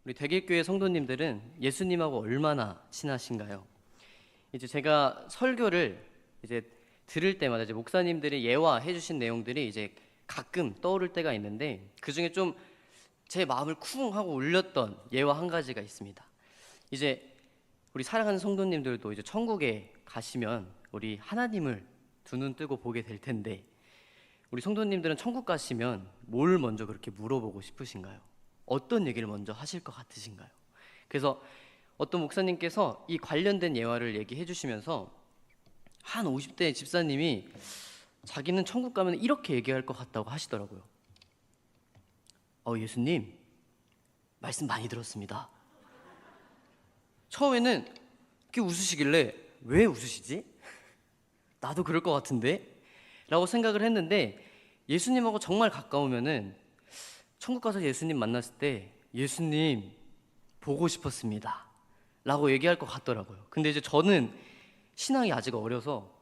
우리 대길교회 성도님들은 예수님하고 얼마나 친하신가요? 이제 제가 설교를 이제 들을 때마다 이제 목사님들이 예화해 주신 내용들이 이제 가끔 떠오를 때가 있는데, 그 중에 좀 제 마음을 쿵 하고 울렸던 예화 한 가지가 있습니다. 이제 우리 사랑하는 성도님들도 이제 천국에 가시면 우리 하나님을 두 눈 뜨고 보게 될 텐데, 우리 성도님들은 천국 가시면 뭘 먼저 그렇게 물어보고 싶으신가요? 어떤 얘기를 먼저 하실 것 같으신가요? 그래서 어떤 목사님께서 이 관련된 예화를 얘기해 주시면서 한 50대 집사님이 자기는 천국 가면 이렇게 얘기할 것 같다고 하시더라고요. 예수님, 말씀 많이 들었습니다. 처음에는 이렇게 웃으시길래 왜 웃으시지? 나도 그럴 것 같은데? 라고 생각을 했는데, 예수님하고 정말 가까우면은 천국 가서 예수님 만났을 때 예수님 보고 싶었습니다 라고 얘기할 것 같더라고요. 근데 이제 저는 신앙이 아직 어려서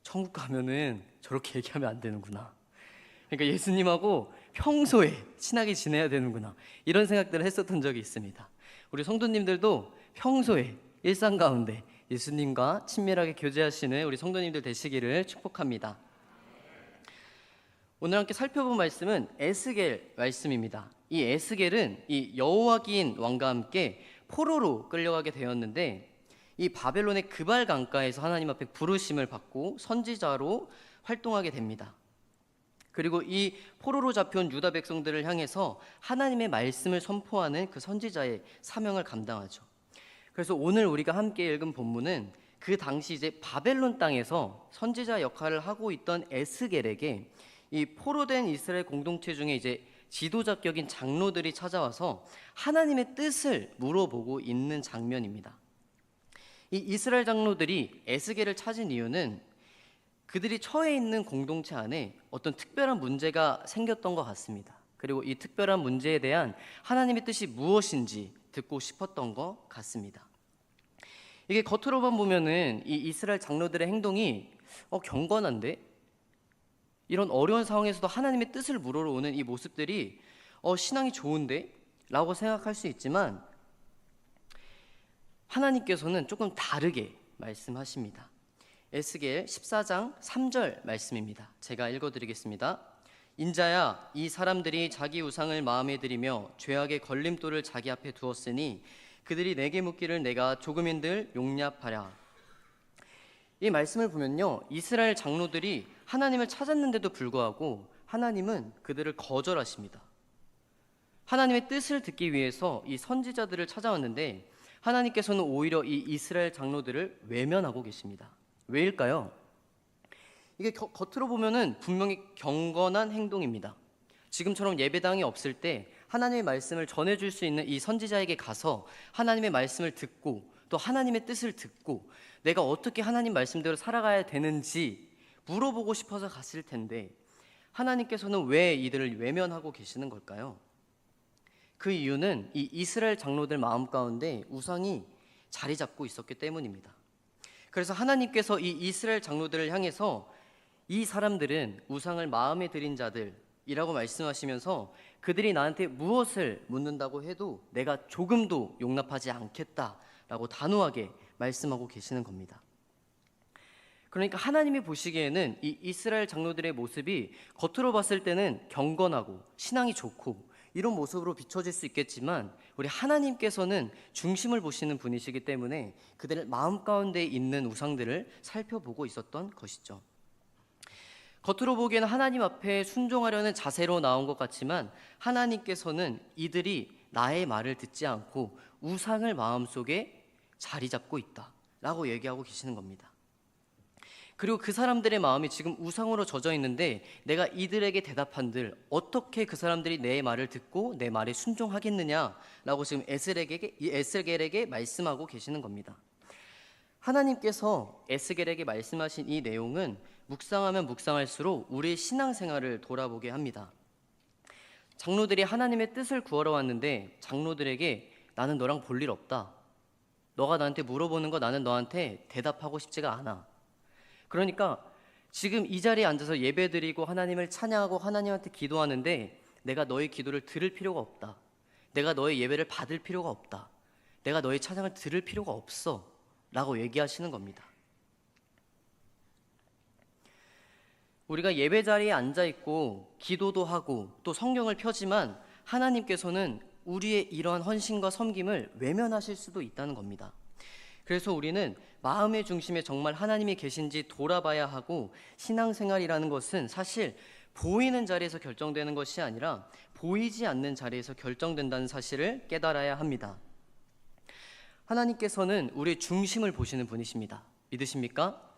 천국 가면은 저렇게 얘기하면 안 되는구나, 그러니까 예수님하고 평소에 친하게 지내야 되는구나, 이런 생각들을 했었던 적이 있습니다. 우리 성도님들도 평소에 일상 가운데 예수님과 친밀하게 교제하시는 우리 성도님들 되시기를 축복합니다. 오늘 함께 살펴본 말씀은 에스겔 말씀입니다. 이 에스겔은 이 여호와긴 왕과 함께 포로로 끌려가게 되었는데, 이 바벨론의 그발 강가에서 하나님 앞에 부르심을 받고 선지자로 활동하게 됩니다. 그리고 이 포로로 잡혀온 유다 백성들을 향해서 하나님의 말씀을 선포하는 그 선지자의 사명을 감당하죠. 그래서 오늘 우리가 함께 읽은 본문은 그 당시 이제 바벨론 땅에서 선지자 역할을 하고 있던 에스겔에게 이 포로된 이스라엘 공동체 중에 이제 지도자격인 장로들이 찾아와서 하나님의 뜻을 물어보고 있는 장면입니다. 이 이스라엘 장로들이 에스겔을 찾은 이유는 그들이 처해 있는 공동체 안에 어떤 특별한 문제가 생겼던 것 같습니다. 그리고 이 특별한 문제에 대한 하나님의 뜻이 무엇인지 듣고 싶었던 것 같습니다. 이게 겉으로만 보면은 이 이스라엘 장로들의 행동이 경건한데, 이런 어려운 상황에서도 하나님의 뜻을 물으러 오는 이 모습들이 신앙이 좋은데? 라고 생각할 수 있지만, 하나님께서는 조금 다르게 말씀하십니다. 에스겔 14장 3절 말씀입니다. 제가 읽어드리겠습니다. 인자야, 이 사람들이 자기 우상을 마음에 들이며 죄악의 걸림돌을 자기 앞에 두었으니 그들이 내게 묻기를 내가 조금인들 용납하랴. 이 말씀을 보면요, 이스라엘 장로들이 하나님을 찾았는데도 불구하고 하나님은 그들을 거절하십니다. 하나님의 뜻을 듣기 위해서 이 선지자들을 찾아왔는데, 하나님께서는 오히려 이 이스라엘 장로들을 외면하고 계십니다. 왜일까요? 이게 겉으로 보면은 분명히 경건한 행동입니다. 지금처럼 예배당이 없을 때 하나님의 말씀을 전해줄 수 있는 이 선지자에게 가서 하나님의 말씀을 듣고 또 하나님의 뜻을 듣고 내가 어떻게 하나님 말씀대로 살아가야 되는지 물어보고 싶어서 갔을 텐데, 하나님께서는 왜 이들을 외면하고 계시는 걸까요? 그 이유는 이 이스라엘 장로들 마음 가운데 우상이 자리 잡고 있었기 때문입니다. 그래서 하나님께서 이 이스라엘 장로들을 향해서 이 사람들은 우상을 마음에 들인 자들이라고 말씀하시면서 그들이 나한테 무엇을 묻는다고 해도 내가 조금도 용납하지 않겠다라고 단호하게 말씀하고 계시는 겁니다. 그러니까 하나님이 보시기에는 이 이스라엘 장로들의 모습이 겉으로 봤을 때는 경건하고 신앙이 좋고 이런 모습으로 비춰질 수 있겠지만, 우리 하나님께서는 중심을 보시는 분이시기 때문에 그들의 마음 가운데 있는 우상들을 살펴보고 있었던 것이죠. 겉으로 보기에는 하나님 앞에 순종하려는 자세로 나온 것 같지만, 하나님께서는 이들이 나의 말을 듣지 않고 우상을 마음속에 자리 잡고 있다라고 얘기하고 계시는 겁니다. 그리고 그 사람들의 마음이 지금 우상으로 젖어 있는데, 내가 이들에게 대답한들 어떻게 그 사람들이 내 말을 듣고 내 말에 순종하겠느냐라고 지금 에스겔에게 말씀하고 계시는 겁니다. 하나님께서 에스겔에게 말씀하신 이 내용은 묵상하면 묵상할수록 우리의 신앙생활을 돌아보게 합니다. 장로들이 하나님의 뜻을 구하러 왔는데 장로들에게 나는 너랑 볼 일 없다, 너가 나한테 물어보는 거 나는 너한테 대답하고 싶지가 않아, 그러니까 지금 이 자리에 앉아서 예배드리고 하나님을 찬양하고 하나님한테 기도하는데 내가 너의 기도를 들을 필요가 없다, 내가 너의 예배를 받을 필요가 없다. 내가 너의 찬양을 들을 필요가 없어. 라고 얘기하시는 겁니다. 우리가 예배 자리에 앉아 있고 기도도 하고 또 성경을 펴지만 하나님께서는 우리의 이러한 헌신과 섬김을 외면하실 수도 있다는 겁니다. 그래서 우리는 마음의 중심에 정말 하나님이 계신지 돌아봐야 하고, 신앙생활이라는 것은 사실 보이는 자리에서 결정되는 것이 아니라 보이지 않는 자리에서 결정된다는 사실을 깨달아야 합니다. 하나님께서는 우리의 중심을 보시는 분이십니다. 믿으십니까?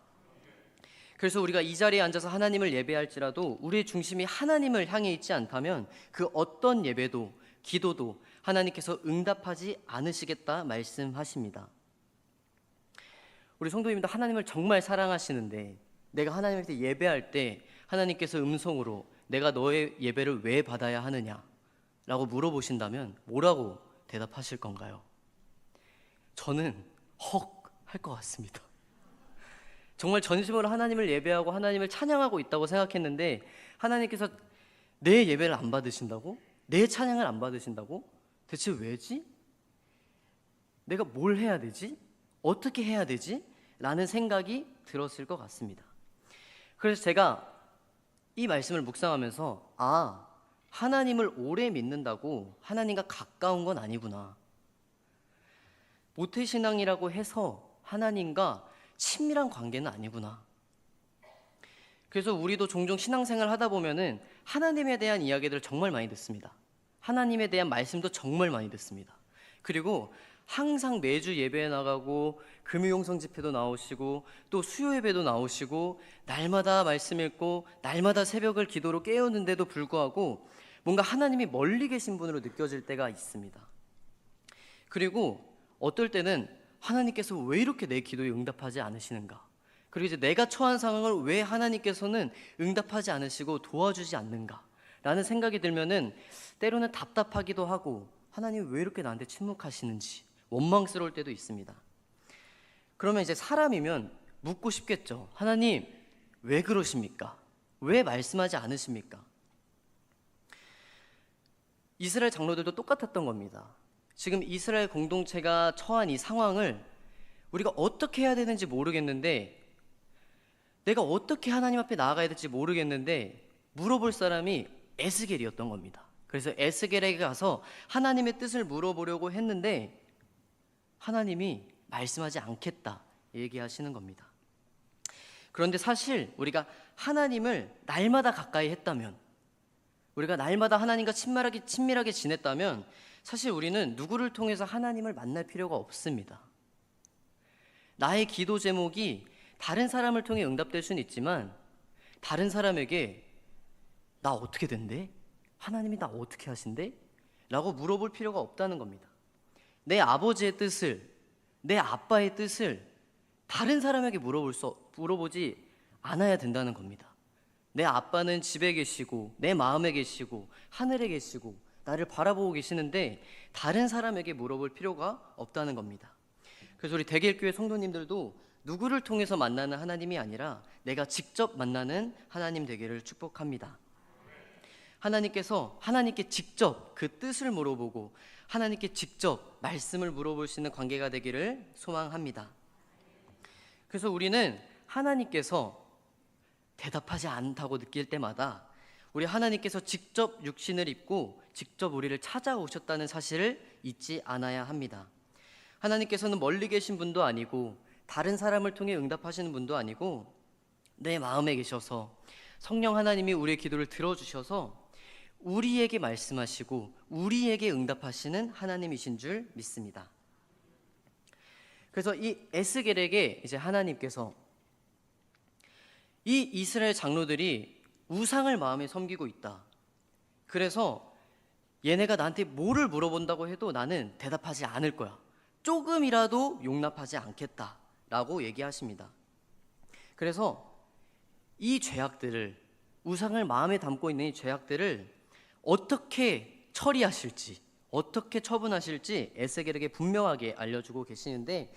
그래서 우리가 이 자리에 앉아서 하나님을 예배할지라도 우리의 중심이 하나님을 향해 있지 않다면 그 어떤 예배도 기도도 하나님께서 응답하지 않으시겠다 말씀하십니다. 우리 성도님도 하나님을 정말 사랑하시는데 내가 하나님한테 예배할 때 하나님께서 음성으로 내가 너의 예배를 왜 받아야 하느냐 라고 물어보신다면 뭐라고 대답하실 건가요? 저는 헉 할 것 같습니다. 정말 전심으로 하나님을 예배하고 하나님을 찬양하고 있다고 생각했는데 하나님께서 내 예배를 안 받으신다고? 내 찬양을 안 받으신다고? 대체 왜지? 내가 뭘 해야 되지? 어떻게 해야 되지? 라는 생각이 들었을 것 같습니다. 그래서 제가 이 말씀을 묵상하면서 하나님을 오래 믿는다고 하나님과 가까운 건 아니구나. 모태신앙이라고 해서 하나님과 친밀한 관계는 아니구나. 그래서 우리도 종종 신앙생활 하다 보면은 하나님에 대한 이야기들을 정말 많이 듣습니다. 하나님에 대한 말씀도 정말 많이 듣습니다. 그리고 항상 매주 예배에 나가고 금요용성 집회도 나오시고 또 수요 예배도 나오시고 날마다 말씀 읽고 날마다 새벽을 기도로 깨우는데도 불구하고 뭔가 하나님이 멀리 계신 분으로 느껴질 때가 있습니다. 그리고 어떨 때는 하나님께서 왜 이렇게 내 기도에 응답하지 않으시는가? 그리고 이제 내가 처한 상황을 왜 하나님께서는 응답하지 않으시고 도와주지 않는가? 라는 생각이 들면은 때로는 답답하기도 하고 하나님 왜 이렇게 나한테 침묵하시는지 원망스러울 때도 있습니다. 그러면 이제 사람이면 묻고 싶겠죠. 하나님 왜 그러십니까? 왜 말씀하지 않으십니까? 이스라엘 장로들도 똑같았던 겁니다. 지금 이스라엘 공동체가 처한 이 상황을 우리가 어떻게 해야 되는지 모르겠는데, 내가 어떻게 하나님 앞에 나아가야 될지 모르겠는데 물어볼 사람이 에스겔이었던 겁니다. 그래서 에스겔에게 가서 하나님의 뜻을 물어보려고 했는데 하나님이 말씀하지 않겠다 얘기하시는 겁니다. 그런데 사실 우리가 하나님을 날마다 가까이 했다면, 우리가 날마다 하나님과 친밀하게 지냈다면 사실 우리는 누구를 통해서 하나님을 만날 필요가 없습니다. 나의 기도 제목이 다른 사람을 통해 응답될 수는 있지만 다른 사람에게 나 어떻게 된대? 하나님이 나 어떻게 하신대? 라고 물어볼 필요가 없다는 겁니다. 내 아버지의 뜻을, 내 아빠의 뜻을 다른 사람에게 물어보지 않아야 된다는 겁니다. 내 아빠는 집에 계시고 내 마음에 계시고 하늘에 계시고 나를 바라보고 계시는데 다른 사람에게 물어볼 필요가 없다는 겁니다. 그래서 우리 대길교회 성도님들도 누구를 통해서 만나는 하나님이 아니라 내가 직접 만나는 하나님 되기를 축복합니다. 하나님께서 하나님께 직접 그 뜻을 물어보고 하나님께 직접 말씀을 물어볼 수 있는 관계가 되기를 소망합니다. 그래서 우리는 하나님께서 대답하지 않다고 느낄 때마다 우리 하나님께서 직접 육신을 입고 직접 우리를 찾아오셨다는 사실을 잊지 않아야 합니다. 하나님께서는 멀리 계신 분도 아니고 다른 사람을 통해 응답하시는 분도 아니고 내 마음에 계셔서 성령 하나님이 우리의 기도를 들어주셔서 우리에게 말씀하시고 우리에게 응답하시는 하나님이신 줄 믿습니다. 그래서 이 에스겔에게 이제 하나님께서 이 이스라엘 장로들이 우상을 마음에 섬기고 있다. 그래서 얘네가 나한테 뭐를 물어본다고 해도 나는 대답하지 않을 거야. 조금이라도 용납하지 않겠다 라고 얘기하십니다. 그래서 이 죄악들을, 우상을 마음에 담고 있는 이 죄악들을 어떻게 처리하실지, 어떻게 처분하실지 에스겔에게 분명하게 알려주고 계시는데,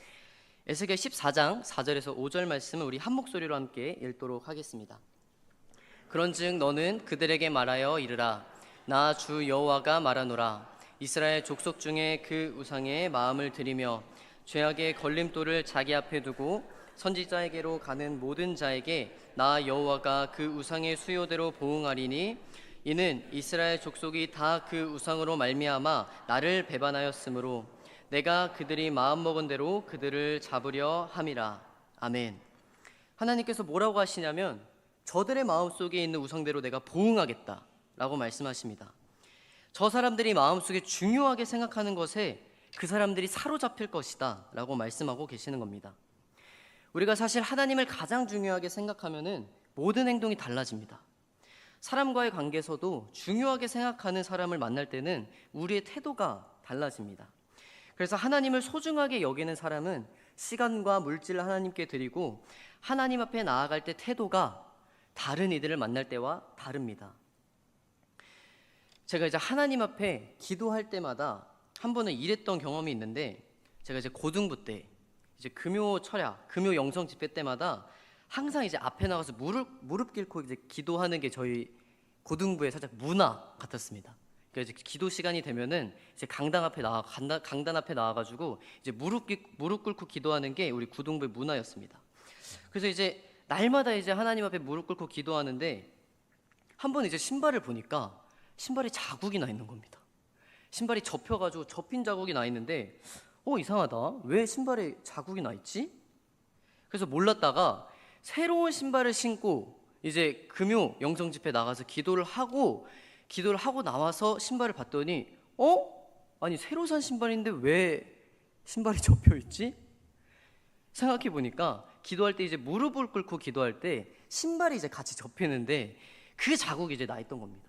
에스겔 14장 4절에서 5절 말씀을 우리 한 목소리로 함께 읽도록 하겠습니다. 그런즉 너는 그들에게 말하여 이르라. 나 주 여호와가 말하노라. 이스라엘 족속 중에 그 우상에 마음을 들이며 죄악의 걸림돌을 자기 앞에 두고 선지자에게로 가는 모든 자에게 나 여호와가 그 우상의 수요대로 보응하리니 이는 이스라엘 족속이 다 그 우상으로 말미암아 나를 배반하였으므로 내가 그들이 마음먹은 대로 그들을 잡으려 함이라. 아멘. 하나님께서 뭐라고 하시냐면 저들의 마음속에 있는 우상대로 내가 보응하겠다 라고 말씀하십니다. 저 사람들이 마음속에 중요하게 생각하는 것에 그 사람들이 사로잡힐 것이다 라고 말씀하고 계시는 겁니다. 우리가 사실 하나님을 가장 중요하게 생각하면은 모든 행동이 달라집니다. 사람과의 관계에서도 중요하게 생각하는 사람을 만날 때는 우리의 태도가 달라집니다. 그래서 하나님을 소중하게 여기는 사람은 시간과 물질을 하나님께 드리고 하나님 앞에 나아갈 때 태도가 다른 이들을 만날 때와 다릅니다. 제가 이제 하나님 앞에 기도할 때마다 한 번은 이랬던 경험이 있는데, 제가 이제 고등부 때 이제 금요 철야, 금요 영성 집회 때마다 항상 이제 앞에 나가서 무릎 꿇고 이제 기도하는 게 저희 고등부의 살짝 문화 같았습니다. 그래서 이제 기도 시간이 되면은 이제 강단 앞에 나와가지고 이제 무릎 꿇고 기도하는 게 우리 고등부의 문화였습니다. 그래서 이제 날마다 이제 하나님 앞에 무릎 꿇고 기도하는데 한 번 이제 신발을 보니까 신발에 자국이 나 있는 겁니다. 신발이 접혀가지고 접힌 자국이 나 있는데 이상하다. 왜 신발에 자국이 나 있지? 그래서 몰랐다가 새로운 신발을 신고 이제 금요 영성 집회 나가서 기도를 하고 나와서 신발을 봤더니 아니 새로 산 신발인데 왜 신발이 접혀 있지? 생각해 보니까 기도할 때 이제 무릎을 꿇고 기도할 때 신발이 이제 같이 접히는데 그 자국이 이제 나 있던 겁니다.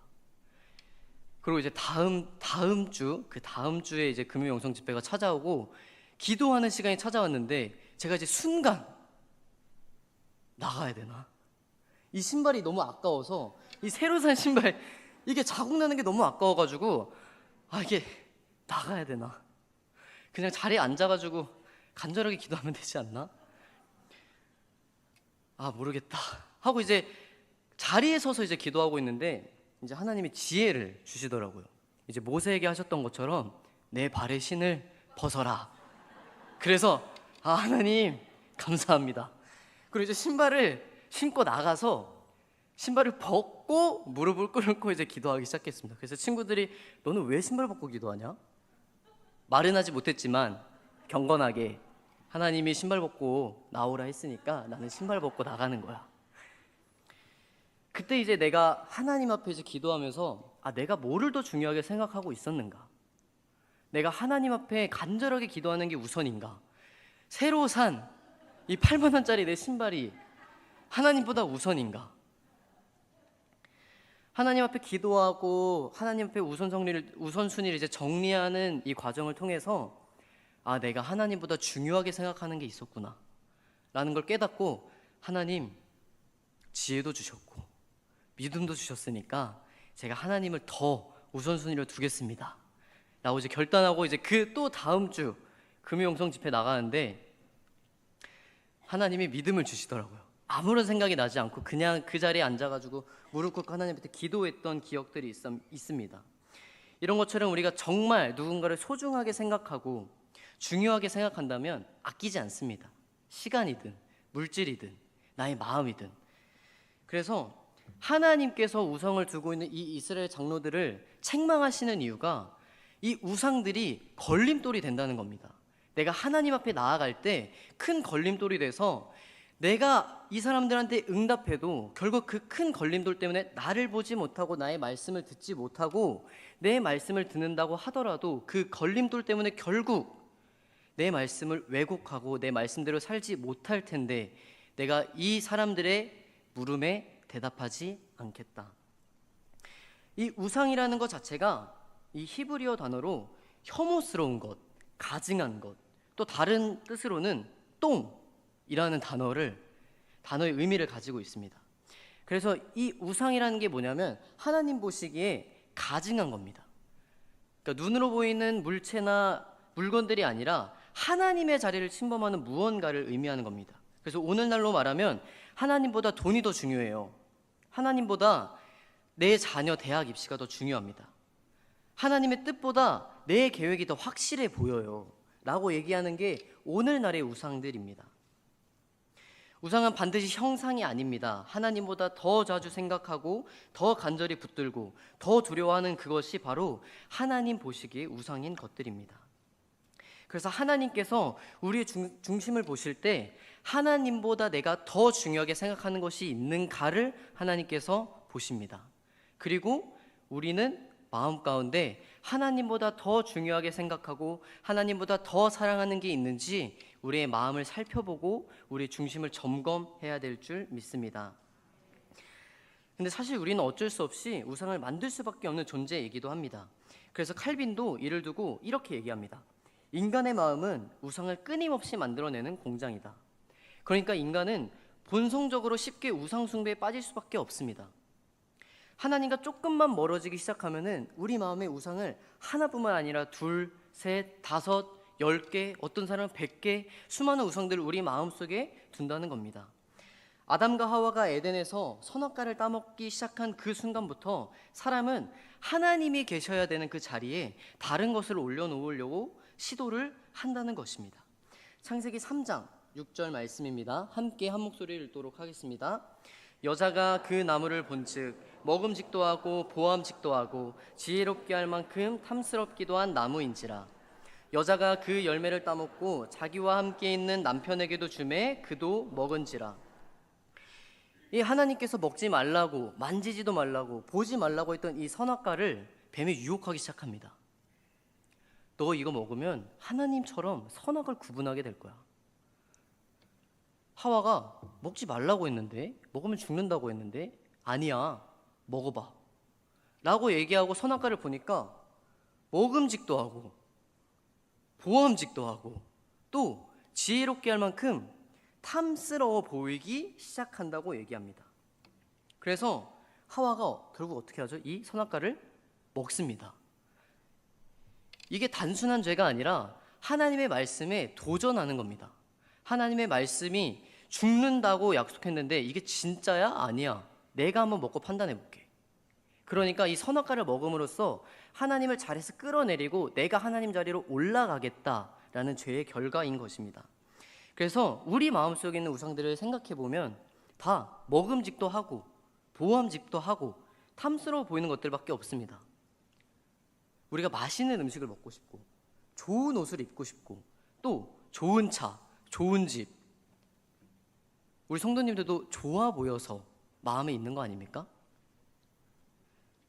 그리고 이제 다음 주에 이제 금요 영성 집회가 찾아오고 기도하는 시간이 찾아왔는데 제가 이제 순간 나가야 되나? 이 신발이 너무 아까워서 이 새로 산 신발 이게 자국 나는 게 너무 아까워가지고 이게 나가야 되나? 그냥 자리에 앉아가지고 간절하게 기도하면 되지 않나? 모르겠다 하고 이제 자리에 서서 이제 기도하고 있는데 이제 하나님이 지혜를 주시더라고요. 이제 모세에게 하셨던 것처럼 내 발의 신을 벗어라. 그래서 하나님 감사합니다. 그리고 이제 신발을 신고 나가서 신발을 벗고 무릎을 꿇고 이제 기도하기 시작했습니다. 그래서 친구들이 너는 왜 신발 벗고 기도하냐? 말은 하지 못했지만 경건하게 하나님이 신발 벗고 나오라 했으니까 나는 신발 벗고 나가는 거야. 그때 이제 내가 하나님 앞에 이제 기도하면서 내가 뭐를 더 중요하게 생각하고 있었는가? 내가 하나님 앞에 간절하게 기도하는 게 우선인가? 새로 산 이 8만 원짜리 내 신발이 하나님보다 우선인가? 하나님 앞에 기도하고 하나님 앞에 우선순위를 이제 정리하는 이 과정을 통해서 내가 하나님보다 중요하게 생각하는 게 있었구나 라는 걸 깨닫고 하나님 지혜도 주셨고 믿음도 주셨으니까 제가 하나님을 더 우선순위로 두겠습니다 라고 이제 결단하고 이제 그 또 다음 주 금요영성 집회 나가는데 하나님이 믿음을 주시더라고요. 아무런 생각이 나지 않고 그냥 그 자리에 앉아가지고 무릎 꿇고 하나님 앞에 기도했던 기억들이 있습니다. 이런 것처럼 우리가 정말 누군가를 소중하게 생각하고 중요하게 생각한다면 아끼지 않습니다. 시간이든 물질이든 나의 마음이든. 그래서 하나님께서 우상을 두고 있는 이 이스라엘 장로들을 책망하시는 이유가 이 우상들이 걸림돌이 된다는 겁니다. 내가 하나님 앞에 나아갈 때 큰 걸림돌이 돼서 내가 이 사람들한테 응답해도 결국 그 큰 걸림돌 때문에 나를 보지 못하고 나의 말씀을 듣지 못하고 내 말씀을 듣는다고 하더라도 그 걸림돌 때문에 결국 내 말씀을 왜곡하고 내 말씀대로 살지 못할 텐데 내가 이 사람들의 물음에 대답하지 않겠다. 이 우상이라는 것 자체가 이 히브리어 단어로 혐오스러운 것, 가증한 것, 또 다른 뜻으로는 똥이라는 단어의 의미를 가지고 있습니다. 그래서 이 우상이라는 게 뭐냐면 하나님 보시기에 가증한 겁니다. 그러니까 눈으로 보이는 물체나 물건들이 아니라 하나님의 자리를 침범하는 무언가를 의미하는 겁니다. 그래서 오늘날로 말하면 하나님보다 돈이 더 중요해요. 하나님보다 내 자녀 대학 입시가 더 중요합니다. 하나님의 뜻보다 내 계획이 더 확실해 보여요 라고 얘기하는 게 오늘날의 우상들입니다. 우상은 반드시 형상이 아닙니다. 하나님보다 더 자주 생각하고 더 간절히 붙들고 더 두려워하는 그것이 바로 하나님 보시기에 우상인 것들입니다. 그래서 하나님께서 우리의 중심을 보실 때 하나님보다 내가 더 중요하게 생각하는 것이 있는가를 하나님께서 보십니다. 그리고 우리는 마음 가운데 하나님보다 더 중요하게 생각하고 하나님보다 더 사랑하는 게 있는지 우리의 마음을 살펴보고 우리의 중심을 점검해야 될 줄 믿습니다. 근데 사실 우리는 어쩔 수 없이 우상을 만들 수밖에 없는 존재이기도 합니다. 그래서 칼빈도 이를 두고 이렇게 얘기합니다. 인간의 마음은 우상을 끊임없이 만들어내는 공장이다. 그러니까 인간은 본성적으로 쉽게 우상 숭배에 빠질 수밖에 없습니다. 하나님과 조금만 멀어지기 시작하면은 우리 마음의 우상을 하나뿐만 아니라 둘, 셋, 다섯, 10개, 어떤 사람은 100개, 수많은 우상들을 우리 마음속에 둔다는 겁니다. 아담과 하와가 에덴에서 선악과를 따먹기 시작한 그 순간부터 사람은 하나님이 계셔야 되는 그 자리에 다른 것을 올려놓으려고 시도를 한다는 것입니다. 창세기 3장 6절 말씀입니다. 함께 한 목소리를 읽도록 하겠습니다. 여자가 그 나무를 본즉 먹음직도 하고 보암직도 하고 지혜롭게 할 만큼 탐스럽기도 한 나무인지라. 여자가 그 열매를 따먹고 자기와 함께 있는 남편에게도 주매 그도 먹은지라. 이 하나님께서 먹지 말라고, 만지지도 말라고, 보지 말라고 했던 이 선악과를 뱀이 유혹하기 시작합니다. 너 이거 먹으면 하나님처럼 선악을 구분하게 될 거야. 하와가 먹지 말라고 했는데, 먹으면 죽는다고 했는데, 아니야, 먹어봐 라고 얘기하고 선악과를 보니까 먹음직도 하고 보암직도 하고 또 지혜롭게 할 만큼 탐스러워 보이기 시작한다고 얘기합니다. 그래서 하와가 결국 어떻게 하죠? 이 선악과를 먹습니다. 이게 단순한 죄가 아니라 하나님의 말씀에 도전하는 겁니다. 하나님의 말씀이 죽는다고 약속했는데 이게 진짜야? 아니야. 내가 한번 먹고 판단해 볼게. 그러니까 이 선악과를 먹음으로써 하나님을 자리에서 끌어내리고 내가 하나님 자리로 올라가겠다라는 죄의 결과인 것입니다. 그래서 우리 마음속에 있는 우상들을 생각해 보면 다 먹음직도 하고 보암직도 하고 탐스러워 보이는 것들밖에 없습니다. 우리가 맛있는 음식을 먹고 싶고 좋은 옷을 입고 싶고 또 좋은 차, 좋은 집, 우리 성도님들도 좋아 보여서 마음에 있는 거 아닙니까?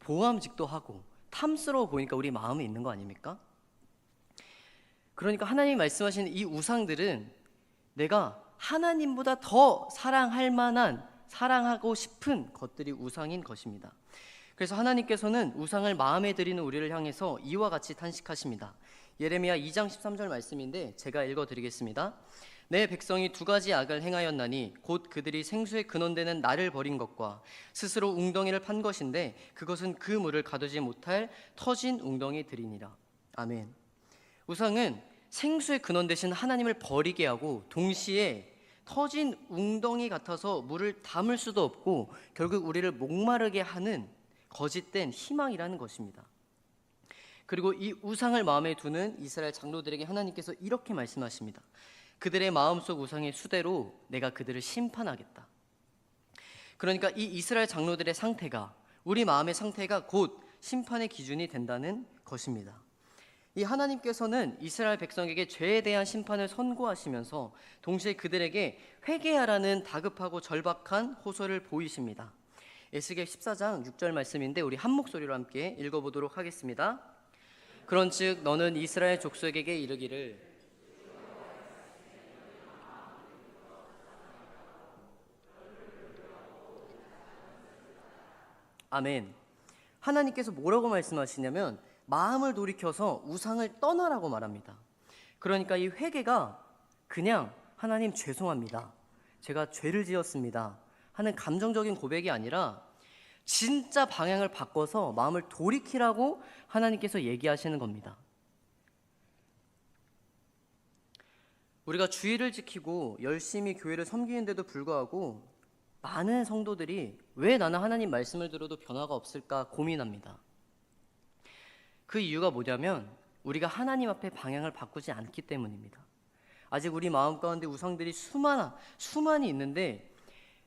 보암직도 하고 탐스러워 보이니까 우리 마음에 있는 거 아닙니까? 그러니까 하나님이 말씀하시는 이 우상들은 내가 하나님보다 더 사랑할 만한, 사랑하고 싶은 것들이 우상인 것입니다. 그래서 하나님께서는 우상을 마음에 드리는 우리를 향해서 이와 같이 탄식하십니다. 예레미야 2장 13절 말씀인데 제가 읽어드리겠습니다. 내 백성이 두 가지 악을 행하였나니 곧 그들이 생수의 근원되는 나를 버린 것과 스스로 웅덩이를 판 것인데 그것은 그 물을 가두지 못할 터진 웅덩이들이니라. 아멘. 우상은 생수의 근원 되신 하나님을 버리게 하고 동시에 터진 웅덩이 같아서 물을 담을 수도 없고 결국 우리를 목마르게 하는 거짓된 희망이라는 것입니다. 그리고 이 우상을 마음에 두는 이스라엘 장로들에게 하나님께서 이렇게 말씀하십니다. 그들의 마음속 우상의 수대로 내가 그들을 심판하겠다. 그러니까 이 이스라엘 장로들의 상태가, 우리 마음의 상태가 곧 심판의 기준이 된다는 것입니다. 이 하나님께서는 이스라엘 백성에게 죄에 대한 심판을 선고하시면서 동시에 그들에게 회개하라는 다급하고 절박한 호소를 보이십니다. 에스겔 14장 6절 말씀인데 우리 한 목소리로 함께 읽어보도록 하겠습니다. 그런즉 너는 이스라엘 족속에게 이르기를 아멘. 하나님께서 뭐라고 말씀하시냐면 마음을 돌이켜서 우상을 떠나라고 말합니다. 그러니까 이 회개가 그냥 하나님 죄송합니다, 제가 죄를 지었습니다 하는 감정적인 고백이 아니라 진짜 방향을 바꿔서 마음을 돌이키라고 하나님께서 얘기하시는 겁니다. 우리가 주의를 지키고 열심히 교회를 섬기는데도 불구하고 많은 성도들이 왜 나는 하나님 말씀을 들어도 변화가 없을까 고민합니다. 그 이유가 뭐냐면 우리가 하나님 앞에 방향을 바꾸지 않기 때문입니다. 아직 우리 마음 가운데 우상들이 수많이 있는데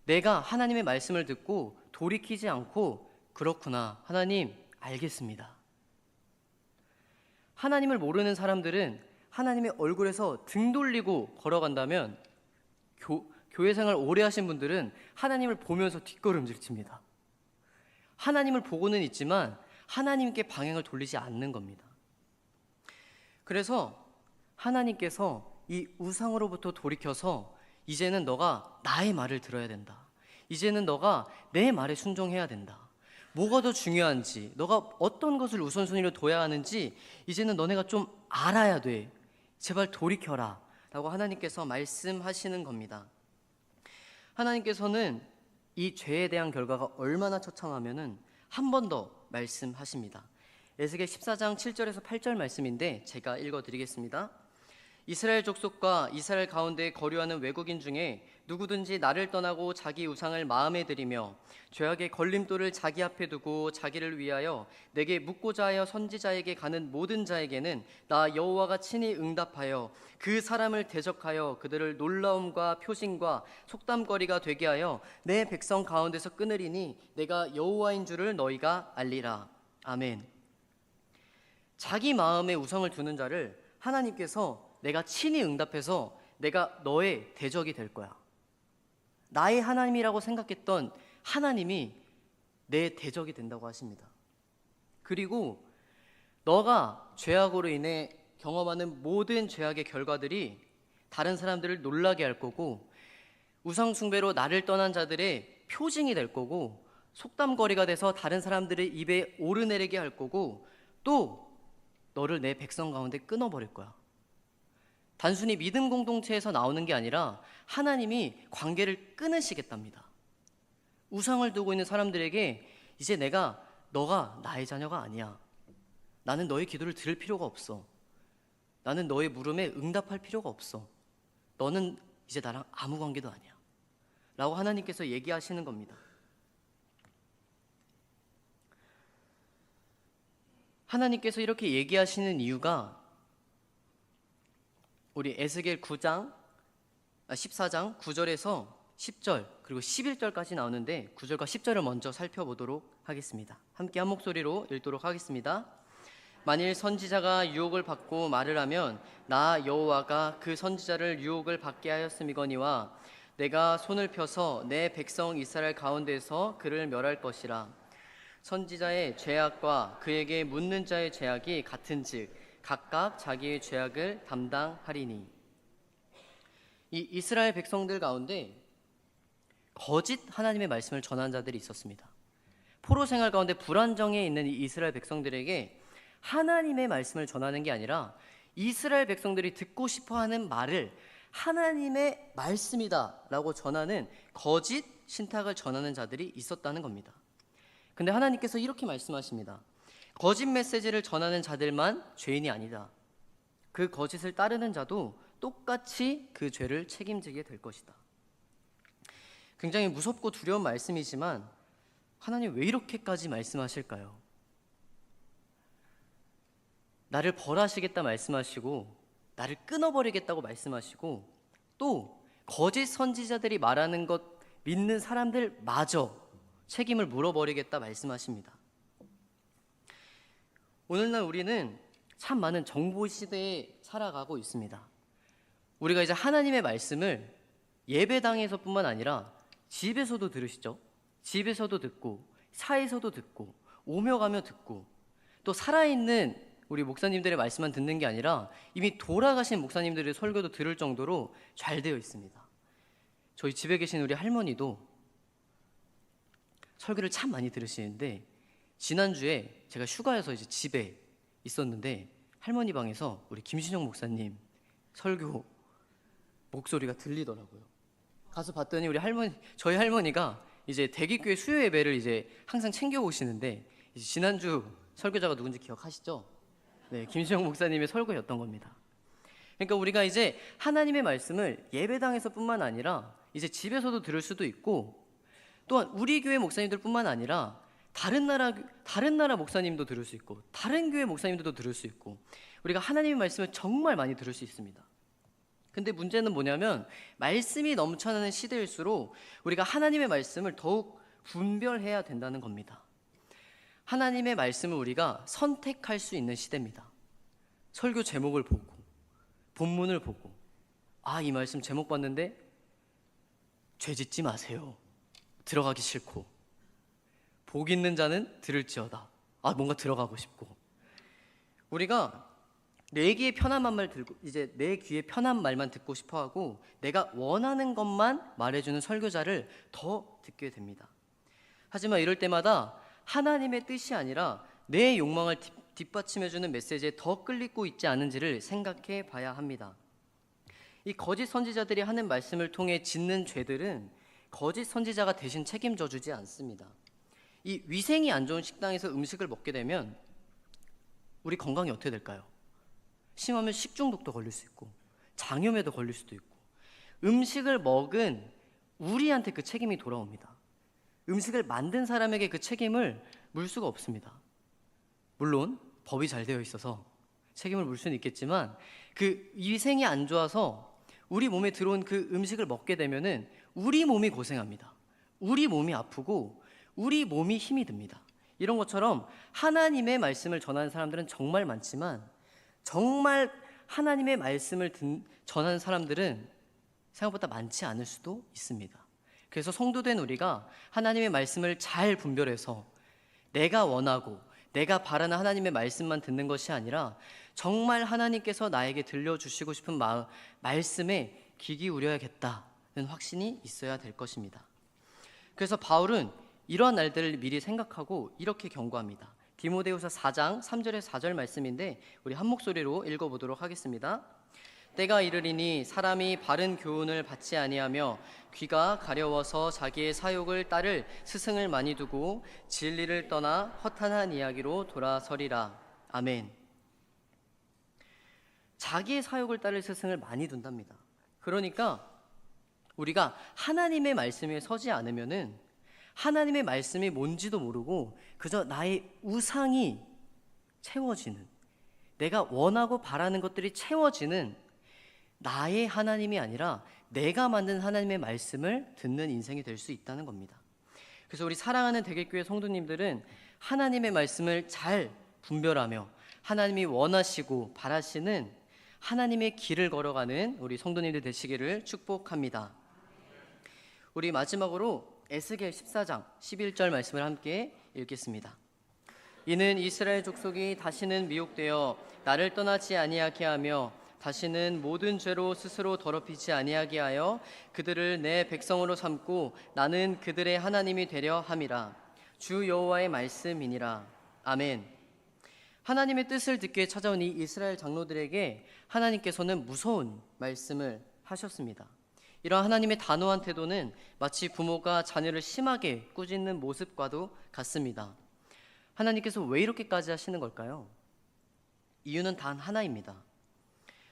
내가 하나님의 말씀을 듣고 돌이키지 않고 그렇구나, 하나님 알겠습니다. 하나님을 모르는 사람들은 하나님의 얼굴에서 등 돌리고 걸어간다면 교회 생활 오래 하신 분들은 하나님을 보면서 뒷걸음질 칩니다. 하나님을 보고는 있지만 하나님께 방향을 돌리지 않는 겁니다. 그래서 하나님께서 이 우상으로부터 돌이켜서 이제는 너가 나의 말을 들어야 된다. 이제는 너가 내 말에 순종해야 된다. 뭐가 더 중요한지, 너가 어떤 것을 우선순위로 둬야 하는지 이제는 너네가 좀 알아야 돼. 제발 돌이켜라 라고 하나님께서 말씀하시는 겁니다. 하나님께서는 이 죄에 대한 결과가 얼마나 처참하면은 한 번 더 말씀하십니다. 에스겔 14장 7절에서 8절 말씀인데 제가 읽어드리겠습니다. 이스라엘 족속과 이스라엘 가운데 거류하는 외국인 중에 누구든지 나를 떠나고 자기 우상을 마음에 들이며 죄악의 걸림돌을 자기 앞에 두고 자기를 위하여 내게 묻고자 하여 선지자에게 가는 모든 자에게는 나 여호와가 친히 응답하여 그 사람을 대적하여 그들을 놀라움과 표징과 속담거리가 되게 하여 내 백성 가운데서 끊으리니 내가 여호와인 줄을 너희가 알리라. 아멘. 자기 마음에 우상을 두는 자를 하나님께서 내가 친히 응답해서 내가 너의 대적이 될 거야. 나의 하나님이라고 생각했던 하나님이 내 대적이 된다고 하십니다. 그리고 너가 죄악으로 인해 경험하는 모든 죄악의 결과들이 다른 사람들을 놀라게 할 거고 우상 숭배로 나를 떠난 자들의 표징이 될 거고 속담거리가 돼서 다른 사람들의 입에 오르내리게 할 거고 또 너를 내 백성 가운데 끊어버릴 거야. 단순히 믿음 공동체에서 나오는 게 아니라 하나님이 관계를 끊으시겠답니다. 우상을 두고 있는 사람들에게 이제 너가 나의 자녀가 아니야. 나는 너의 기도를 들을 필요가 없어. 나는 너의 물음에 응답할 필요가 없어. 너는 이제 나랑 아무 관계도 아니야. 라고 하나님께서 얘기하시는 겁니다. 하나님께서 이렇게 얘기하시는 이유가 우리 에스겔 14장 9절에서 10절 그리고 11절까지 나오는데 9절과 10절을 먼저 살펴보도록 하겠습니다. 함께 한 목소리로 읽도록 하겠습니다. 만일 선지자가 유혹을 받고 말을 하면 나 여호와가 그 선지자를 유혹을 받게 하였음이거니와 내가 손을 펴서 내 백성 이스라엘 가운데서 그를 멸할 것이라. 선지자의 죄악과 그에게 묻는 자의 죄악이 같은즉 각각 자기의 죄악을 담당하리니. 이 이스라엘 백성들 가운데 거짓 하나님의 말씀을 전한 자들이 있었습니다. 포로 생활 가운데 불안정해 있는 이 이스라엘 백성들에게 하나님의 말씀을 전하는 게 아니라 이스라엘 백성들이 듣고 싶어하는 말을 하나님의 말씀이다 라고 전하는 거짓 신탁을 전하는 자들이 있었다는 겁니다. 근데 하나님께서 이렇게 말씀하십니다. 거짓 메시지를 전하는 자들만 죄인이 아니다. 그 거짓을 따르는 자도 똑같이 그 죄를 책임지게 될 것이다. 굉장히 무섭고 두려운 말씀이지만 하나님 왜 이렇게까지 말씀하실까요? 나를 벌하시겠다 말씀하시고 나를 끊어버리겠다고 말씀하시고 또 거짓 선지자들이 말하는 것 믿는 사람들마저 책임을 물어버리겠다 말씀하십니다. 오늘날 우리는 참 많은 정보 시대에 살아가고 있습니다. 우리가 이제 하나님의 말씀을 예배당에서뿐만 아니라 집에서도 들으시죠? 집에서도 듣고 차에서도 듣고 오며 가며 듣고 또 살아있는 우리 목사님들의 말씀만 듣는 게 아니라 이미 돌아가신 목사님들의 설교도 들을 정도로 잘 되어 있습니다. 저희 집에 계신 우리 할머니도 설교를 참 많이 들으시는데 지난주에 제가 휴가여서 이제 집에 있었는데 할머니 방에서 우리 김신영 목사님 설교 목소리가 들리더라고요. 가서 봤더니 저희 할머니가 이제 대기교회 수요 예배를 이제 항상 챙겨 오시는데 이제 지난주 설교자가 누군지 기억하시죠? 네, 김신영 목사님의 설교였던 겁니다. 그러니까 우리가 이제 하나님의 말씀을 예배당에서뿐만 아니라 이제 집에서도 들을 수도 있고 또한 우리 교회 목사님들뿐만 아니라 다른 나라 목사님도 들을 수 있고 다른 교회 목사님들도 들을 수 있고 우리가 하나님의 말씀을 정말 많이 들을 수 있습니다. 근데 문제는 뭐냐면 말씀이 넘쳐나는 시대일수록 우리가 하나님의 말씀을 더욱 분별해야 된다는 겁니다. 하나님의 말씀을 우리가 선택할 수 있는 시대입니다. 설교 제목을 보고 본문을 보고 이 말씀 제목 봤는데 죄 짓지 마세요. 들어가기 싫고 복 있는 자는 들을지어다. 뭔가 들어가고 싶고 우리가 내 귀에 편한 말 들고 이제 내 귀에 편한 말만 듣고 싶어하고 내가 원하는 것만 말해주는 설교자를 더 듣게 됩니다. 하지만 이럴 때마다 하나님의 뜻이 아니라 내 욕망을 뒷받침해주는 메시지에 더 끌리고 있지 않은지를 생각해 봐야 합니다. 이 거짓 선지자들이 하는 말씀을 통해 짓는 죄들은 거짓 선지자가 대신 책임져 주지 않습니다. 이 위생이 안 좋은 식당에서 음식을 먹게 되면 우리 건강이 어떻게 될까요? 심하면 식중독도 걸릴 수 있고 장염에도 걸릴 수도 있고 음식을 먹은 우리한테 그 책임이 돌아옵니다. 음식을 만든 사람에게 그 책임을 물 수가 없습니다. 물론 법이 잘 되어 있어서 책임을 물 수는 있겠지만 그 위생이 안 좋아서 우리 몸에 들어온 그 음식을 먹게 되면은 우리 몸이 고생합니다. 우리 몸이 아프고 우리 몸이 힘이 듭니다. 이런 것처럼 하나님의 말씀을 전하는 사람들은 정말 많지만 정말 하나님의 말씀을 전하는 사람들은 생각보다 많지 않을 수도 있습니다. 그래서 성도된 우리가 하나님의 말씀을 잘 분별해서 내가 원하고 내가 바라는 하나님의 말씀만 듣는 것이 아니라 정말 하나님께서 나에게 들려주시고 싶은 말씀에 귀 기울여야겠다는 확신이 있어야 될 것입니다. 그래서 바울은 이러한 날들을 미리 생각하고 이렇게 경고합니다. 디모데후서 4장 3절에서 4절 말씀인데 우리 한 목소리로 읽어보도록 하겠습니다. 때가 이르리니 사람이 바른 교훈을 받지 아니하며 귀가 가려워서 자기의 사욕을 따를 스승을 많이 두고 진리를 떠나 허탄한 이야기로 돌아서리라. 아멘. 자기의 사욕을 따를 스승을 많이 둔답니다. 그러니까 우리가 하나님의 말씀에 서지 않으면은 하나님의 말씀이 뭔지도 모르고 그저 나의 우상이 채워지는, 내가 원하고 바라는 것들이 채워지는 나의 하나님이 아니라 내가 만든 하나님의 말씀을 듣는 인생이 될 수 있다는 겁니다. 그래서 우리 사랑하는 대개교회 성도님들은 하나님의 말씀을 잘 분별하며 하나님이 원하시고 바라시는 하나님의 길을 걸어가는 우리 성도님들 되시기를 축복합니다. 우리 마지막으로 에스겔 14장 11절 말씀을 함께 읽겠습니다. 이는 이스라엘 족속이 다시는 미혹되어 나를 떠나지 아니하게 하며 다시는 모든 죄로 스스로 더럽히지 아니하게 하여 그들을 내 백성으로 삼고 나는 그들의 하나님이 되려 함이라. 주 여호와의 말씀이니라. 아멘. 하나님의 뜻을 듣기에 찾아온 이 이스라엘 장로들에게 하나님께서는 무서운 말씀을 하셨습니다. 이러한 하나님의 단호한 태도는 마치 부모가 자녀를 심하게 꾸짖는 모습과도 같습니다. 하나님께서 왜 이렇게까지 하시는 걸까요? 이유는 단 하나입니다.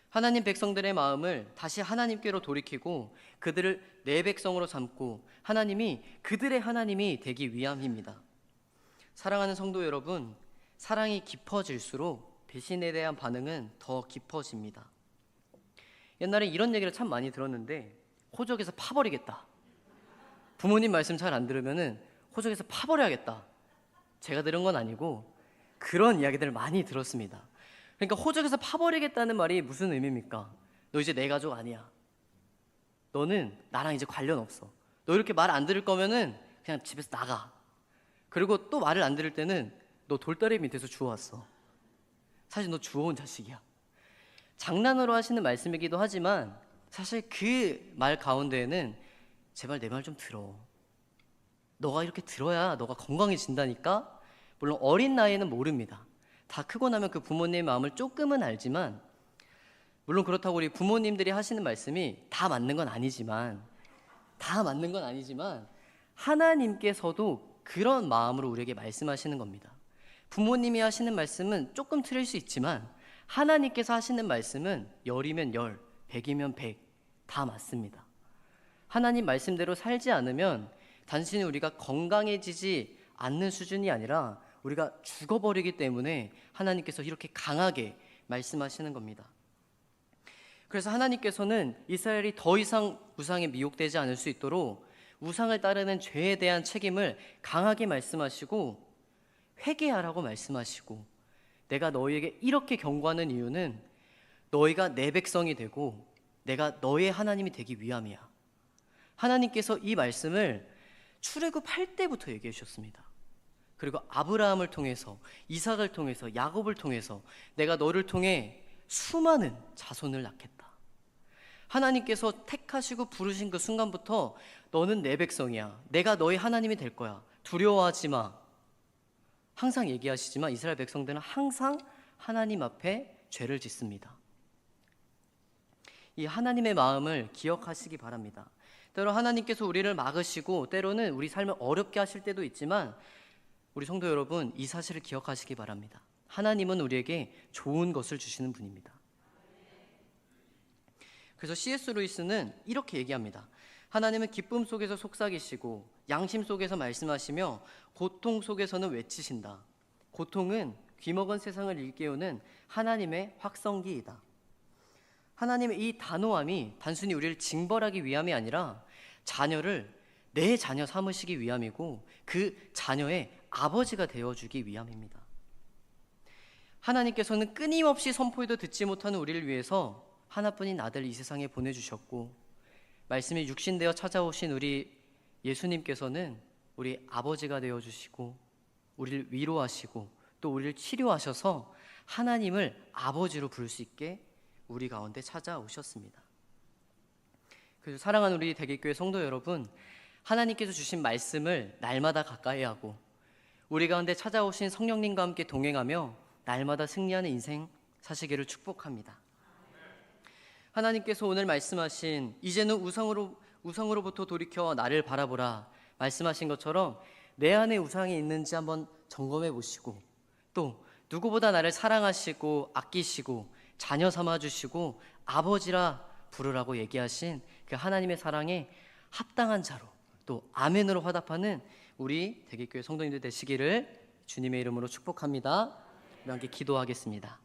하나님 백성들의 마음을 다시 하나님께로 돌이키고 그들을 내 백성으로 삼고 하나님이 그들의 하나님이 되기 위함입니다. 사랑하는 성도 여러분, 사랑이 깊어질수록 배신에 대한 반응은 더 깊어집니다. 옛날에 이런 얘기를 참 많이 들었는데 호적에서 파버리겠다. 부모님 말씀 잘 안 들으면은 호적에서 파버려야겠다. 제가 들은 건 아니고 그런 이야기들을 많이 들었습니다. 그러니까 호적에서 파버리겠다는 말이 무슨 의미입니까? 너 이제 내 가족 아니야. 너는 나랑 이제 관련 없어. 너 이렇게 말 안 들을 거면은 그냥 집에서 나가. 그리고 또 말을 안 들을 때는 너 돌다리 밑에서 주워왔어. 사실 너 주워온 자식이야. 장난으로 하시는 말씀이기도 하지만 사실 그 말 가운데에는 제발 내 말 좀 들어. 너가 이렇게 들어야 너가 건강해진다니까? 물론 어린 나이에는 모릅니다. 다 크고 나면 그 부모님의 마음을 조금은 알지만, 물론 그렇다고 우리 부모님들이 하시는 말씀이 다 맞는 건 아니지만 하나님께서도 그런 마음으로 우리에게 말씀하시는 겁니다. 부모님이 하시는 말씀은 조금 틀릴 수 있지만 하나님께서 하시는 말씀은 10이면 10, 100이면 100 다 맞습니다. 하나님 말씀대로 살지 않으면 단순히 우리가 건강해지지 않는 수준이 아니라 우리가 죽어버리기 때문에 하나님께서 이렇게 강하게 말씀하시는 겁니다. 그래서 하나님께서는 이스라엘이 더 이상 우상에 미혹되지 않을 수 있도록 우상을 따르는 죄에 대한 책임을 강하게 말씀하시고 회개하라고 말씀하시고, 내가 너희에게 이렇게 경고하는 이유는 너희가 내 백성이 되고 내가 너의 하나님이 되기 위함이야. 하나님께서 이 말씀을 출애굽할 때부터 얘기해 주셨습니다. 그리고 아브라함을 통해서, 이삭을 통해서, 야곱을 통해서 내가 너를 통해 수많은 자손을 낳겠다. 하나님께서 택하시고 부르신 그 순간부터 너는 내 백성이야. 내가 너의 하나님이 될 거야. 두려워하지 마. 항상 얘기하시지만 이스라엘 백성들은 항상 하나님 앞에 죄를 짓습니다. 이 하나님의 마음을 기억하시기 바랍니다. 때로 하나님께서 우리를 막으시고 때로는 우리 삶을 어렵게 하실 때도 있지만 우리 성도 여러분, 이 사실을 기억하시기 바랍니다. 하나님은 우리에게 좋은 것을 주시는 분입니다. 그래서 C.S. 루이스는 이렇게 얘기합니다. 하나님은 기쁨 속에서 속삭이시고 양심 속에서 말씀하시며 고통 속에서는 외치신다. 고통은 귀먹은 세상을 일깨우는 하나님의 확성기이다. 하나님의 이 단호함이 단순히 우리를 징벌하기 위함이 아니라 자녀를 내 자녀 삼으시기 위함이고 그 자녀의 아버지가 되어주기 위함입니다. 하나님께서는 끊임없이 선포해도 듣지 못하는 우리를 위해서 하나뿐인 아들 이 세상에 보내주셨고, 말씀이 육신되어 찾아오신 우리 예수님께서는 우리 아버지가 되어주시고 우리를 위로하시고 또 우리를 치료하셔서 하나님을 아버지로 부를 수 있게 우리 가운데 찾아오셨습니다. 그래서 사랑하는 우리 대기교회 성도 여러분, 하나님께서 주신 말씀을 날마다 가까이 하고 우리 가운데 찾아오신 성령님과 함께 동행하며 날마다 승리하는 인생 사시기를 축복합니다. 하나님께서 오늘 말씀하신 이제는 우상으로부터 돌이켜 나를 바라보라 말씀하신 것처럼 내 안에 우상이 있는지 한번 점검해 보시고, 또 누구보다 나를 사랑하시고 아끼시고 자녀 삼아주시고 아버지라 부르라고 얘기하신 그 하나님의 사랑에 합당한 자로 또 아멘으로 화답하는 우리 대기교회 성도님들 되시기를 주님의 이름으로 축복합니다. 우리 함께 기도하겠습니다.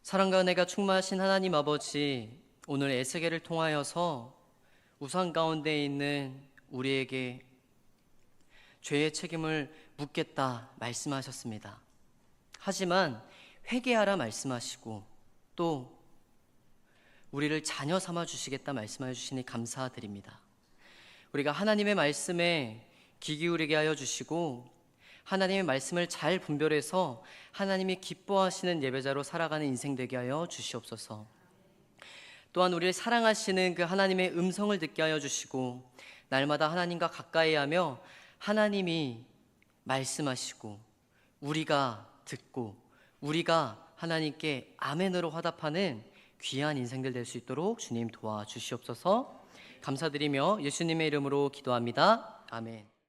사랑과 은혜가 충만하신 하나님 아버지, 오늘 에스겔을 통하여서 우상 가운데 있는 우리에게 죄의 책임을 묻겠다 말씀하셨습니다. 하지만 회개하라 말씀하시고 또 우리를 자녀 삼아 주시겠다 말씀하여 주시니 감사드립니다. 우리가 하나님의 말씀에 귀 기울이게 하여 주시고 하나님의 말씀을 잘 분별해서 하나님이 기뻐하시는 예배자로 살아가는 인생 되게 하여 주시옵소서. 또한 우리를 사랑하시는 그 하나님의 음성을 듣게 하여 주시고 날마다 하나님과 가까이 하며 하나님이 말씀하시고 우리가 듣고 우리가 하나님께 아멘으로 화답하는 귀한 인생들 될 수 있도록 주님 도와주시옵소서. 감사드리며 예수님의 이름으로 기도합니다. 아멘.